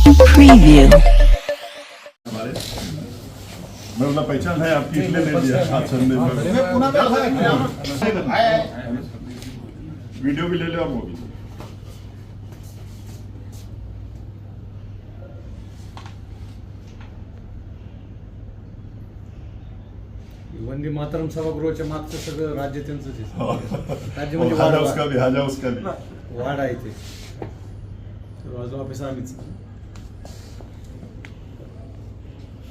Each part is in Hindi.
Preview. मैं बोला पहचान है आपकी इसलिए ले लिया हाथ चलने में। वीडियो भी ले लो आप वो भी। वंदे मातरम सभागृहाच्या मागचं सगळं राज्य त्यांचंच आहे. राज्य म्हणजे हाजा उसका भी हाजा उसका भी वाडा आहे ते. राजू ऑफिस आम्हीच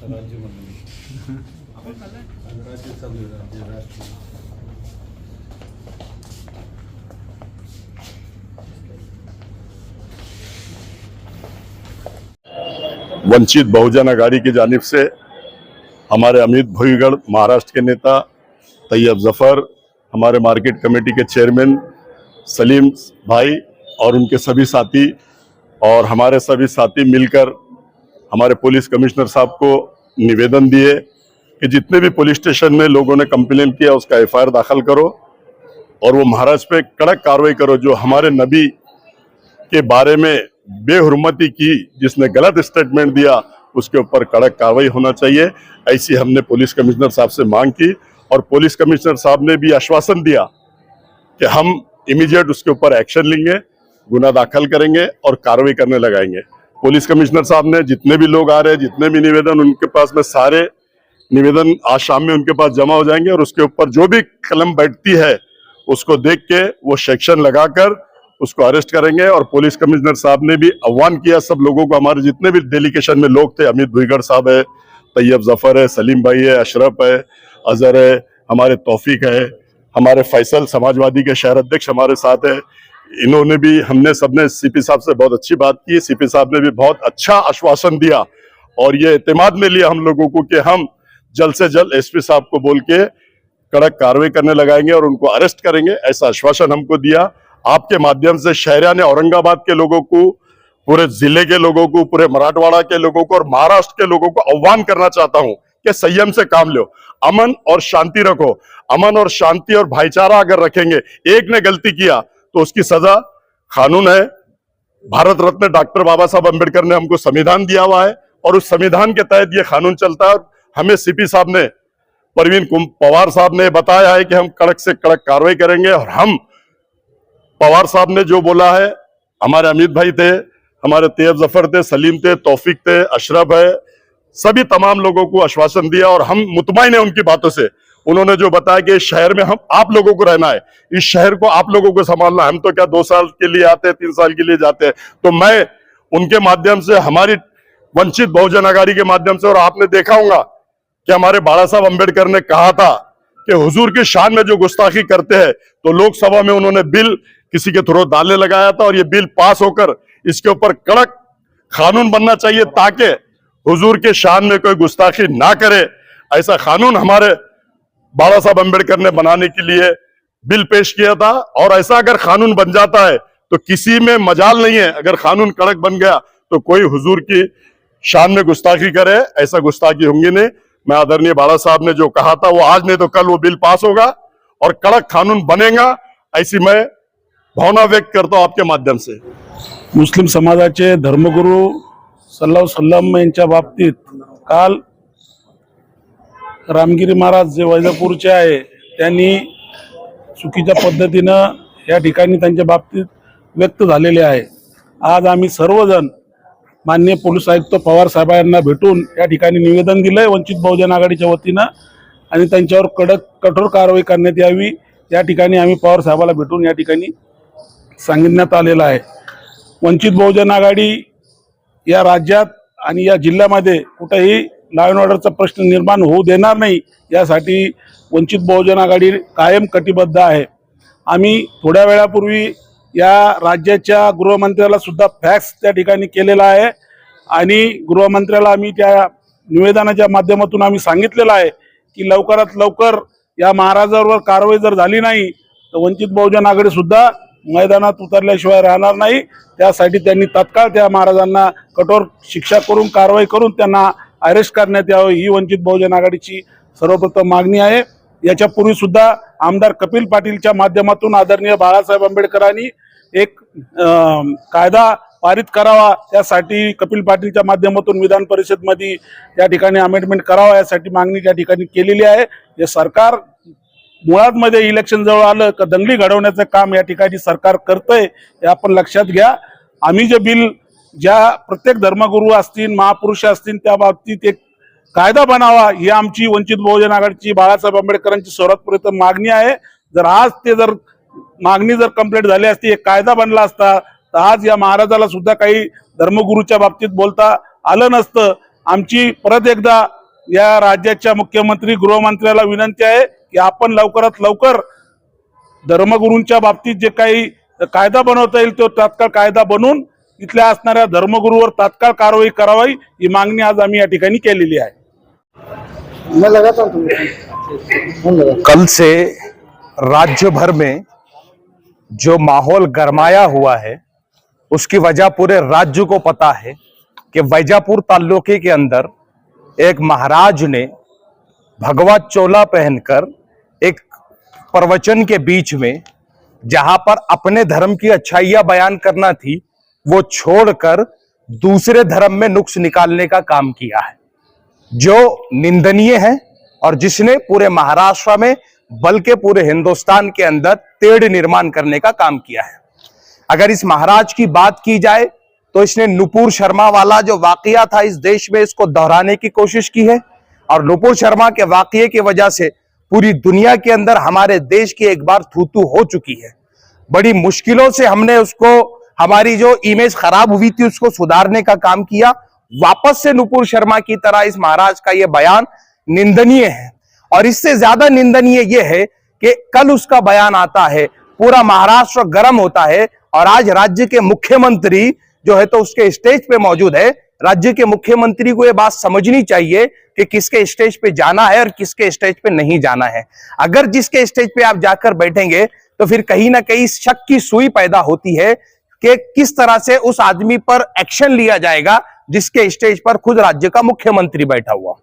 राज्य म्हणून राज्य चालू आहे राज्य राष्ट्रीय. वंचित बहुजन आघाड़ी की जानिब से हमारे अमित भुईगढ़ महाराष्ट्र के नेता, तैयब जफर, हमारे मार्केट कमेटी के चेयरमैन सलीम भाई और उनके सभी साथी और हमारे सभी साथी मिलकर हमारे पुलिस कमिश्नर साहब को निवेदन दिए कि जितने भी पुलिस स्टेशन में लोगों ने कंप्लेन किया उसका एफआईआर दाखिल करो और वो महाराष्ट्र पे कड़क कार्रवाई करो। जो हमारे नबी के बारे में बेहुरमती की, जिसने गलत स्टेटमेंट दिया, उसके ऊपर कड़क कार्रवाई होना चाहिए। ऐसी हमने पुलिस कमिश्नर साहब से मांग की और पुलिस कमिश्नर साहब ने भी आश्वासन दिया कि हम इमीडिएट उसके ऊपर एक्शन लेंगे, गुना दाखिल करेंगे और कार्रवाई करने लगाएंगे। पुलिस कमिश्नर साहब ने जितने भी लोग आ रहे हैं, जितने भी निवेदन उनके पास में, सारे निवेदन आज शाम में उनके पास जमा हो जाएंगे और उसके ऊपर जो भी कलम बैठती है उसको देख के वो सेक्शन लगाकर उसको अरेस्ट करेंगे। और पुलिस कमिश्नर साहब ने भी आह्वान किया सब लोगों को, हमारे जितने भी डेलीगेशन में लोग थे, अमित भुईगढ़ साहब है, तैयब जफर है, सलीम भाई है, अशरफ है, अजहर है, हमारे तौफीक है, हमारे फैसल समाजवादी के शहर अध्यक्ष हमारे साथ है। इन्होंने भी, हमने सबने सीपी साहब से बहुत अच्छी बात की। सीपी साहब ने भी बहुत अच्छा आश्वासन दिया और ये एतमाद में लिया हम लोगों को कि हम जल्द से जल्द एसपी साहब को बोल के कड़क कार्रवाई करने लगाएंगे और उनको अरेस्ट करेंगे, ऐसा आश्वासन हमको दिया। आपके माध्यम से शहरियाने औरंगाबाद के लोगों को, पूरे जिले के लोगों को, पूरे मराठवाड़ा के लोगों को और महाराष्ट्र के लोगों को आह्वान करना चाहता हूं कि संयम से काम लो, अमन और शांति रखो। अमन और शांति और भाईचारा अगर रखेंगे, एक ने गलती किया तो उसकी सजा कानून है। भारत रत्न डॉक्टर बाबा साहब अम्बेडकर ने हमको संविधान दिया हुआ है और उस संविधान के तहत ये कानून चलता है। हमें सीपी साहब ने, परवीन पवार साहब ने बताया है कि हम कड़क से कड़क कार्रवाई करेंगे और हम, पवार साहब ने जो बोला है, हमारे अमित भाई थे, हमारे तैयब जफर थे, सलीम थे, तौफीक थे, अशरफ है, सभी तमाम लोगों को आश्वासन दिया और हम मुतमईन है उनकी बातों से। उन्होंने जो बताया कि इस शहर में हम आप लोगों को रहना है, इस शहर को आप लोगों को संभालना है। हम तो क्या 2 साल के लिए आते हैं, 3 साल के लिए जाते हैं। तो मैं उनके माध्यम से, हमारी वंचित बहुजन आघाड़ी के माध्यम से, और आपने देखा होगा कि हमारे बाबा साहब अम्बेडकर ने कहा था कि हुजूर की शान में जो गुस्ताखी करते हैं, तो लोकसभा में उन्होंने बिल किसी के थ्रू डालने लगाया था और ये बिल पास होकर इसके ऊपर कड़क कानून बनना चाहिए ताकि हुजूर के शान में कोई गुस्ताखी ना करे। ऐसा कानून हमारे बाबा साहब अम्बेडकर ने बनाने के लिए बिल पेश किया था और ऐसा अगर कानून बन जाता है तो किसी में मजाल नहीं है। अगर कानून कड़क बन गया तो कोई हुजूर की शान में गुस्ताखी करे, ऐसा गुस्ताखी होंगी नहीं। मैं आदरणीय बाबा साहब ने जो कहा था वो आज नहीं तो कल वो बिल पास होगा और कड़क कानून बनेगा, ऐसी मैं भावना व्यक्त करता हूं आपके माध्यम से। मुस्लिम समाजाचे धर्मगुरू सल्लल्लाहु सल्लम यांच्या बाबतीत काल रामगिरी महाराज जे वैजापूरचे आहे त्यांनी चुकीच्या पद्धतीनं या ठिकाणी त्यांच्या बाबतीत व्यक्त झालेले आहे। आज आम्ही सर्वजण माननीय पोलीस आयुक्त पवार साहेबांना भेटून या ठिकाणी निवेदन दिलंय वंचित बहुजन आघाडीच्या वतीनं आणि त्यांच्यावर कठोर कारवाई करण्यात यावी या ठिकाणी आम्ही पवार साहेबाला भेटून या ठिकाणी सांगण्यात आलेलं आहे। वंचित बहुजन आघाडी या राज्यात आणि या जिल्ह्यामध्ये कुठेही लॉ अँड ऑर्डरचा प्रश्न निर्माण होऊ देणार नाही, यासाठी वंचित बहुजन आघाडी कायम कटिबद्ध आहे। आम्ही थोड्या वेळापूर्वी या राज्याच्या गृहमंत्र्याला सुद्धा फॅक्स त्या ठिकाणी केलेला आहे आणि गृहमंत्र्याला आम्ही त्या निवेदनाच्या माध्यमातून आम्ही सांगितलेलं आहे की लवकरात लवकर या महाराजांवर कारवाई जर झाली नाही तर वंचित बहुजन आघाडी सुद्धा मैदानात उतरल्याशिवाय राहणार नाही। त्यासाठी त्यांनी तात्काळ त्या महाराजांना कठोर शिक्षा करून, कारवाई करून त्यांना अरेस्ट करण्यात यावे, ही वंचित बहुजन आघाडीची सर्वप्रथम मागणी आहे। याच्यापूर्वी सुद्धा आमदार कपिल पाटीलच्या माध्यमातून आदरणीय बाळासाहेब आंबेडकरांनी एक कायदा पारित करावा, त्यासाठी कपिल पाटीलच्या माध्यमातून विधान परिषदमध्ये या ठिकाणी अमेंडमेंट करावा यासाठी मागणी त्या ठिकाणी केलेली आहे. हे सरकार मुळात मध्ये इलेक्शन जवळ आलं का दंगली घडवण्याचं काम या ठिकाणी सरकार करतंय हे आपण लक्षात घ्या. आम्ही जे बिल ज्या प्रत्येक धर्मगुरू असतील, महापुरुष असतील, त्या बाबतीत एक कायदा बनावा ही आमची वंचित बहुजन आघाडीची, बाळासाहेब आंबेडकरांची सर्वातपर्यंत मागणी आहे. जर आज ते मागणी कंप्लीट झाली असती, एक कायदा बनला असता, तर आज या महाराजाला सुद्धा काही धर्मगुरूच्या बाबतीत बोलता आलं नसतं. आमची परत एकदा या राज्याच्या मुख्यमंत्री, गृहमंत्र्याला विनंती आहे की आपण लवकरात लवकर धर्मगुरूंच्या बाबतीत जे काही कायदा बनवता येईल तो तात्काळ कायदा बनवून इथल्या असणाऱ्या धर्मगुरूवर तात्काळ कारवाई करावी ही मागणी आज आम्ही या ठिकाणी केलेली आहे. कल से राज्य भर में जो माहौल गरमाया हुआ है उसकी वजह पूरे राज्य को पता है कि वैजापुर तालुके के अंदर एक महाराज ने भगवा चोला पहनकर एक प्रवचन के बीच में जहां पर अपने धर्म की अच्छाइयां बयान करना थी वो छोड़कर दूसरे धर्म में नुक्स निकालने का काम किया है, जो निंदनीय है और जिसने पूरे महाराष्ट्र में बल्कि पूरे हिंदुस्तान के अंदर तेढ़ निर्माण करने का काम किया है. अगर इस महाराज की बात की जाए तो इसने नुपुर शर्मा वाला जो वाकया था इस देश में, इसको दोहराने की कोशिश की है और नुपुर शर्मा के वाकये की वजह से पूरी दुनिया के अंदर हमारे देश की एक बार थू-थू हो चुकी है. बड़ी मुश्किलों से हमने उसको, हमारी जो इमेज खराब हुई थी उसको सुधारने का काम किया. वापस से नुपुर शर्मा की तरह इस महाराज का यह बयान निंदनीय है और इससे ज्यादा निंदनीय यह है कि कल उसका बयान आता है, पूरा महाराष्ट्र गर्म होता है और आज राज्य के मुख्यमंत्री जो है तो उसके स्टेज पे मौजूद है. राज्य के मुख्यमंत्री को यह बात समझनी चाहिए कि किसके स्टेज पे जाना है और किसके स्टेज पे नहीं जाना है. अगर जिसके स्टेज पे आप जाकर बैठेंगे तो फिर कहीं ना कहीं शक की सुई पैदा होती है कि किस तरह से उस आदमी पर एक्शन लिया जाएगा जिसके स्टेज पर खुद राज्य का मुख्यमंत्री बैठा हुआ.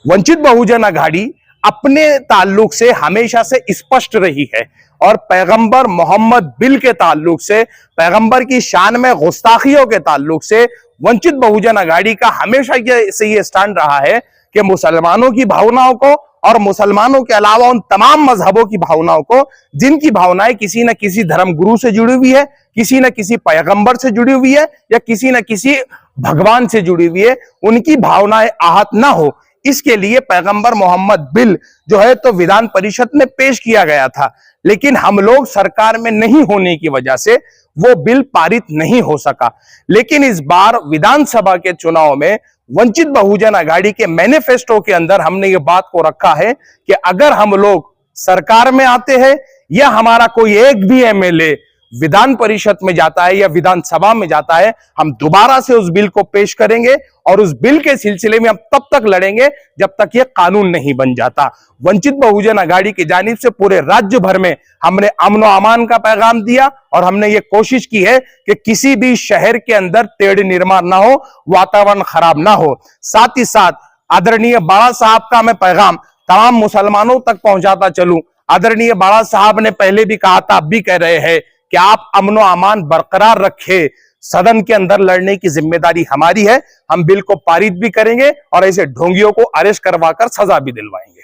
वंचित बहुजन आघाड़ी अपने ताल्लुक से हमेशा से स्पष्ट रही है और पैगंबर मोहम्मद बिल के ताल्लुक से, पैगंबर की शान में गुस्ताखियों के ताल्लुक से वंचित बहुजन आघाड़ी का हमेशा ये स्टैंड रहा है कि मुसलमानों की भावनाओं को और मुसलमानों के अलावा उन तमाम मजहबों की भावनाओं को, जिनकी भावनाएं किसी न किसी धर्म गुरु से जुड़ी हुई है, किसी न किसी पैगंबर से जुड़ी हुई है या किसी न किसी भगवान से जुड़ी हुई है, उनकी भावनाएं आहत ना हो, इसके लिए पैगंबर मोहम्मद बिल जो है तो विधान परिषद में पेश किया गया था. लेकिन हम लोग सरकार में नहीं होने की वजह से वो बिल पारित नहीं हो सका. लेकिन इस बार विधानसभा के चुनाव में वंचित बहुजन आघाड़ी के मैनिफेस्टो के अंदर हमने ये बात को रखा है कि अगर हम लोग सरकार में आते हैं या हमारा कोई एक भी एमएलए विधान परिषद में जाता है या विधानसभा में जाता है, हम दोबारा से उस बिल को पेश करेंगे और उस बिल के सिलसिले में हम तब तक लड़ेंगे जब तक ये कानून नहीं बन जाता. वंचित बहुजन आघाड़ी की जानिब से पूरे राज्य भर में हमने अमन और अमान का पैगाम दिया और हमने ये कोशिश की है कि किसी भी शहर के अंदर टेढ़ निर्माण ना हो, वातावरण खराब ना हो. साथ ही साथ आदरणीय बाला साहब का मैं पैगाम तमाम मुसलमानों तक पहुंचाता चलूं. आदरणीय बाला साहब ने पहले भी कहा था, अब भी कह रहे हैं कि आप अमन और अमान बरकरार रखें. सदन के अंदर लड़ने की जिम्मेदारी हमारी है. हम बिल को पारित भी करेंगे और ऐसे ढोंगियों को अरेस्ट करवाकर सजा भी दिलवाएंगे.